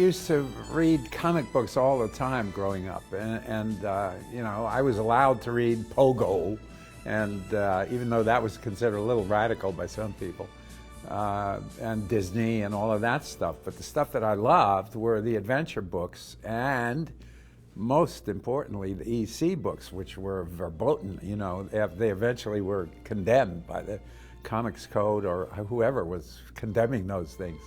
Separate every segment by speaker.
Speaker 1: used to read comic books all the time growing up, and you know, I was allowed to read Pogo, and even though that was considered a little radical by some people, and Disney and all of that stuff. But the stuff that I loved were the adventure books, and most importantly, the EC books, which were verboten. You know, they eventually were condemned by the Comics Code or whoever was condemning those things.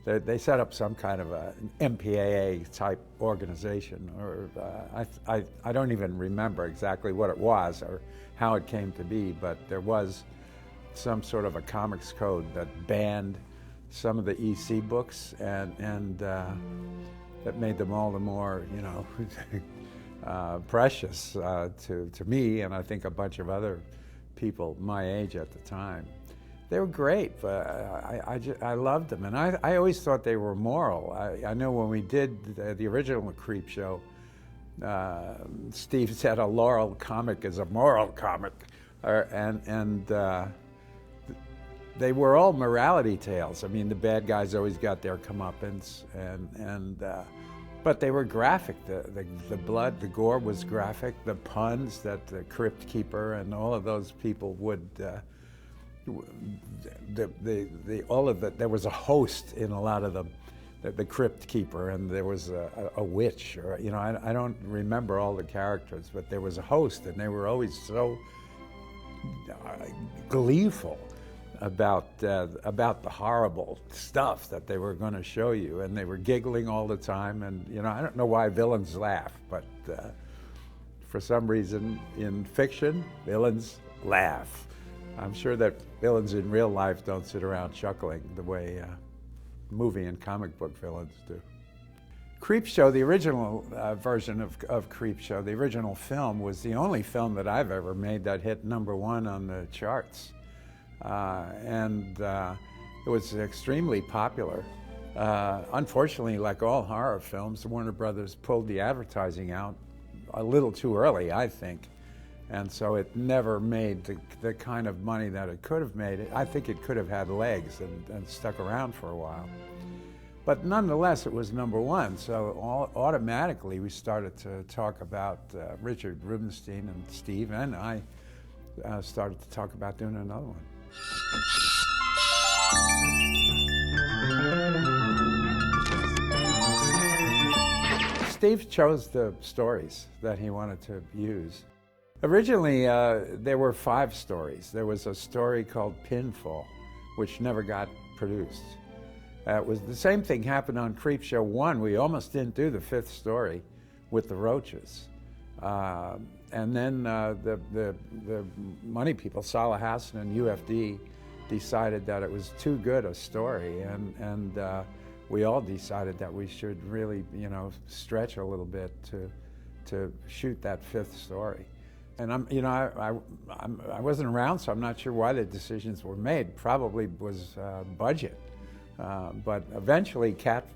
Speaker 1: They set up some kind of an MPAA type organization, or I don't even remember exactly what it was or how it came to be, but there was some sort of a comics code that banned some of the EC books, and that made them all the more, you know, precious to me, and I think a bunch of other people my age at the time. They were great, but I loved them, and I always thought they were moral. I know when we did the original Creepshow, Steve said a Laurel comic is a moral comic, and they were all morality tales. I mean, the bad guys always got their comeuppance, but they were graphic. The blood, the gore was graphic. The puns that the Crypt Keeper and all of those people would, all of that. There was a host in a lot of them, the Crypt Keeper, and there was a witch, or you know, I don't remember all the characters, but there was a host, and they were always so gleeful about the horrible stuff that they were going to show you, and they were giggling all the time. And you know, I don't know why villains laugh, but for some reason in fiction, villains laugh. I'm sure that villains in real life don't sit around chuckling the way movie and comic book villains do. Creepshow, the original version of Creepshow, the original film, was the only film that I've ever made that hit #1 on the charts. It was extremely popular. Unfortunately, like all horror films, Warner Brothers pulled the advertising out a little too early, I think. And so it never made the kind of money that it could have made. I think it could have had legs and stuck around for a while. But nonetheless, it was #1, so automatically we started to talk about, Richard Rubenstein and Steve and I started to talk about doing another one. Steve chose the stories that he wanted to use. Originally, there were 5 stories. There was a story called Pinfall, which never got produced. It was the same thing happened on Creepshow 1. We almost didn't do the 5th story with the roaches. And then the money people, Salah Hassan and UFD, decided that it was too good a story, and we all decided that we should really, you know, stretch a little bit to shoot that 5th story. And I wasn't around, so I'm not sure why the decisions were made. Probably was budget, but eventually, Cat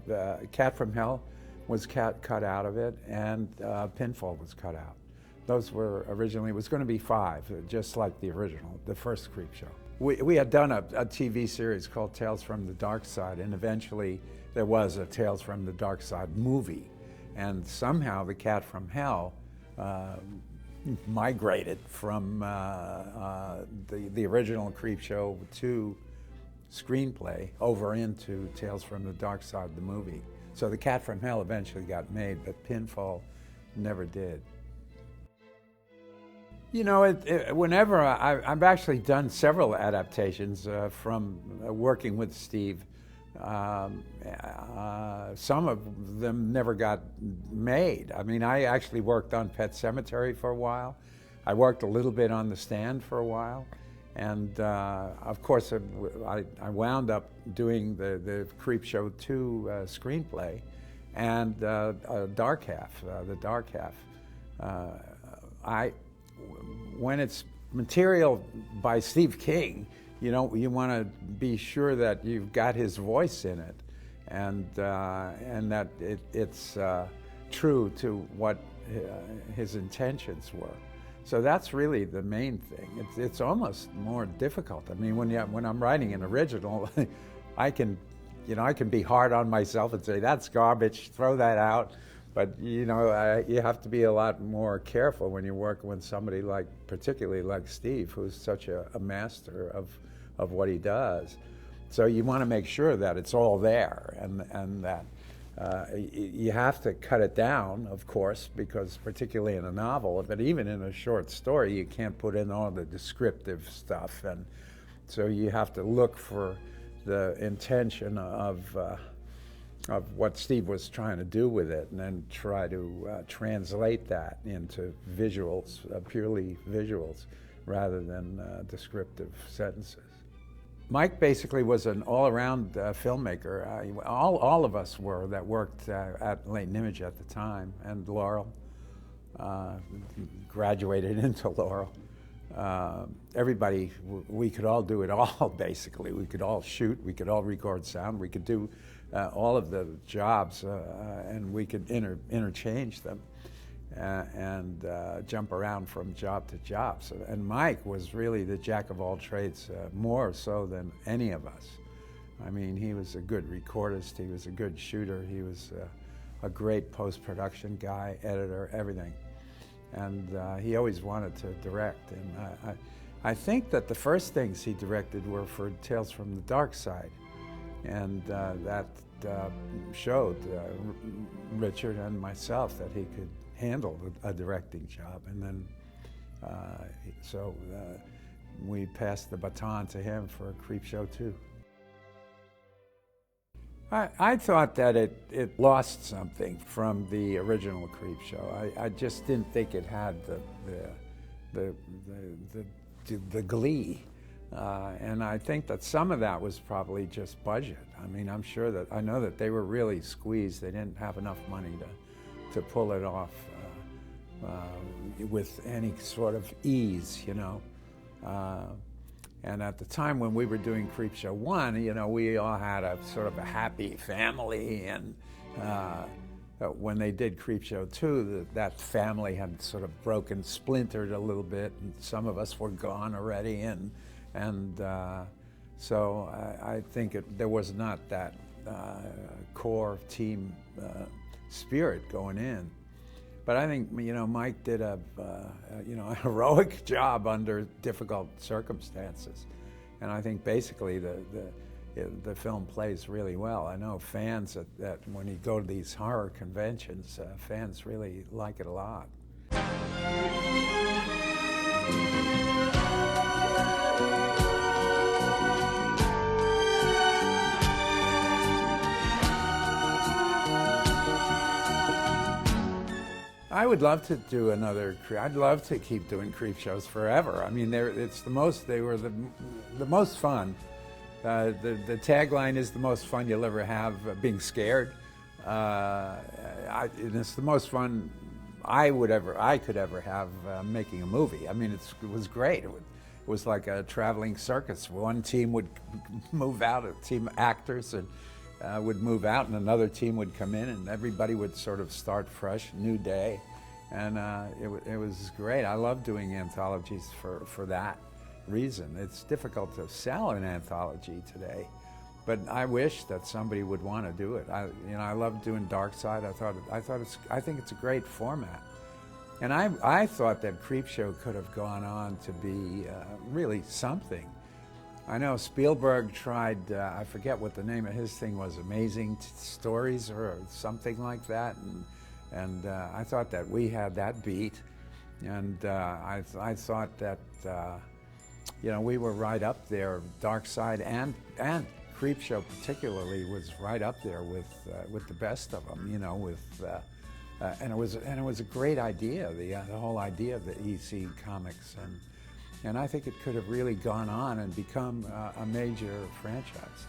Speaker 1: from Hell was cut out of it, and Pinfall was cut out. Those were originally, it was going to be 5, just like the original, the first Creepshow. We had done a TV series called Tales from the Dark Side, and eventually there was a Tales from the Dark Side movie. And somehow the Cat from Hell migrated from the original Creepshow to Screenplay over into Tales from the Dark Side, the movie. So the Cat from Hell eventually got made, but Pinfall never did. You know, whenever I've actually done several adaptations from working with Steve. Some of them never got made. I mean, I actually worked on Pet Sematary for a while. I worked a little bit on The Stand for a while. And of course, I wound up doing the Creepshow 2 screenplay and Dark Half, the Dark Half. When it's material by Steve King, you want to be sure that you've got his voice in it, and that it's true to what his intentions were. So that's really the main thing. It's almost more difficult. I mean, when I'm writing an original, I can you know, I can be hard on myself and say, that's garbage, throw that out. But, you know, you have to be a lot more careful when you're working with somebody like, particularly like Steve, who's such a master of what he does. So you want to make sure that it's all there, and that you have to cut it down, of course, because particularly in a novel, but even in a short story, you can't put in all the descriptive stuff. And so you have to look for the intention of what Steve was trying to do with it, and then try to translate that into visuals, purely visuals, rather than descriptive sentences. Mike basically was an all-around filmmaker. All of us were that worked at Leighton Image at the time, and Laurel graduated into Laurel. Everybody, we could all do it all, basically. We could all shoot, we could all record sound, we could do all of the jobs, and we could interchange them and jump around from job to job. So, and Mike was really the jack of all trades, more so than any of us. I mean, he was a good recordist, he was a good shooter, he was a great post-production guy, editor, everything. And he always wanted to direct. And I think that the first things he directed were for Tales from the Dark Side. And that showed Richard and myself that he could handle a directing job. And then, so we passed the baton to him for Creepshow 2. I thought that it lost something from the original Creepshow. I just didn't think it had the glee. And I think that some of that was probably just budget. I mean, I know that they were really squeezed. They didn't have enough money to pull it off with any sort of ease, you know. And at the time when we were doing Creepshow 1, you know, we all had a sort of a happy family, and when they did Creepshow 2, that family had sort of splintered a little bit, and some of us were gone already, and so I think there was not that core team spirit going in. But I think, you know, Mike did a heroic job under difficult circumstances, and I think basically the film plays really well. I know fans that when you go to these horror conventions, fans really like it a lot. I would love to do I'd love to keep doing Creepshows forever. I mean, they were the most fun. The tagline is the most fun you'll ever have being scared. And it's the most fun I could ever have making a movie. I mean, it was great. It was like a traveling circus. One team would move out, a team of actors, and would move out, and another team would come in, and everybody would sort of start fresh, new day, and it was great. I love doing anthologies for that reason. It's difficult to sell an anthology today, but I wish that somebody would want to do it. I love doing Dark Side. I think it's a great format, and I thought that Creepshow could have gone on to be really something. I know Spielberg tried, I forget what the name of his thing was, Amazing Stories or something like that, and I thought that we had that beat, and I thought that you know, we were right up there. Dark Side and Creepshow particularly was right up there with the best of them, you know, and it was a great idea, the whole idea of the EC comics, and I think it could have really gone on and become a major franchise.